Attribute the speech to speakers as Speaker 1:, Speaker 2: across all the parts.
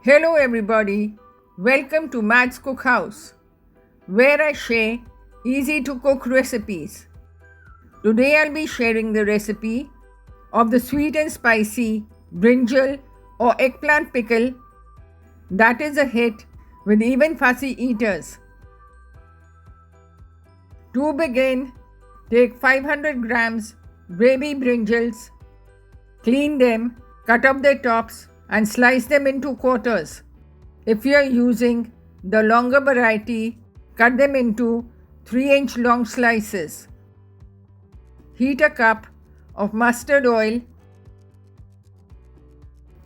Speaker 1: Hello everybody, welcome to Matt's Cookhouse, where I share easy to cook recipes. Today I'll be sharing the recipe of the sweet and spicy brinjal or eggplant pickle that is a hit with even fussy eaters. To begin, take 500 grams baby brinjals, clean them, cut off their tops and slice them into quarters. If you are using the longer variety, cut them into 3-inch long slices. Heat a cup of mustard oil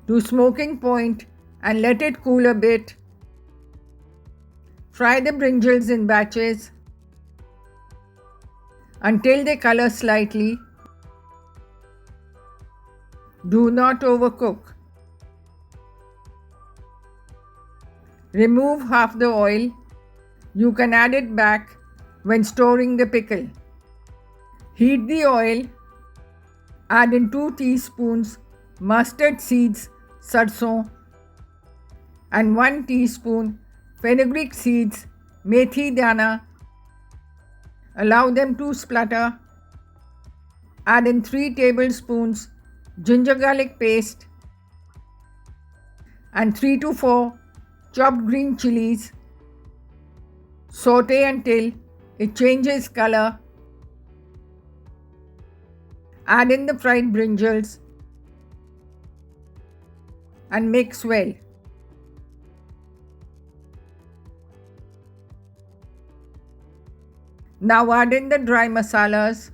Speaker 1: to smoking point and let it cool a bit. Fry the brinjals in batches until they color slightly. Do not overcook. Remove half the oil. You can add it back when storing the pickle. Heat the oil. Add in 2 teaspoons mustard seeds, sarson, and 1 teaspoon fenugreek seeds, methi dana. Allow them to splutter. Add in 3 tablespoons ginger garlic paste and 3 to 4 chopped green chilies. Saute until it changes color. Add in the fried brinjals and mix well. Now add in the dry masalas,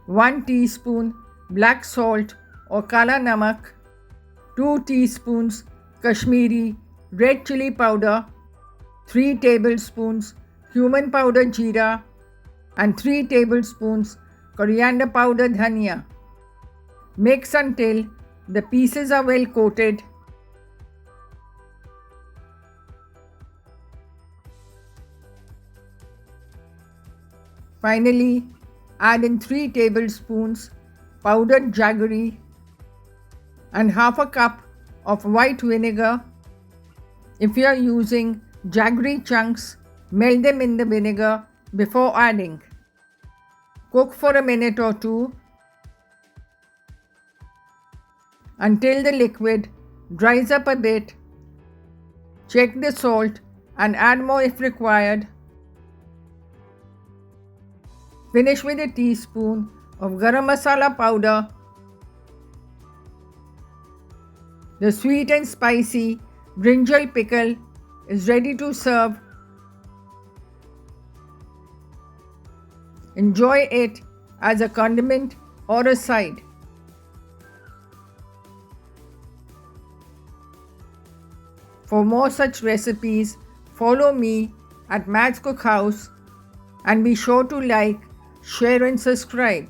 Speaker 1: 1 teaspoon black salt or kala namak, 2 teaspoons Kashmiri red chili powder, 3 tablespoons cumin powder jeera and 3 tablespoons coriander powder dhania. Mix until the pieces are well coated. Finally, add in 3 tablespoons powdered jaggery and half a cup of white vinegar. If you are using jaggery chunks, melt them in the vinegar before adding. Cook for a minute or two until the liquid dries up a bit. Check the salt and add more if required. Finish with a teaspoon of garam masala powder. The sweet and spicy brinjal pickle is ready to serve. Enjoy it as a condiment or a side. For more such recipes, follow me at Matt's Cookhouse and be sure to like, share and subscribe.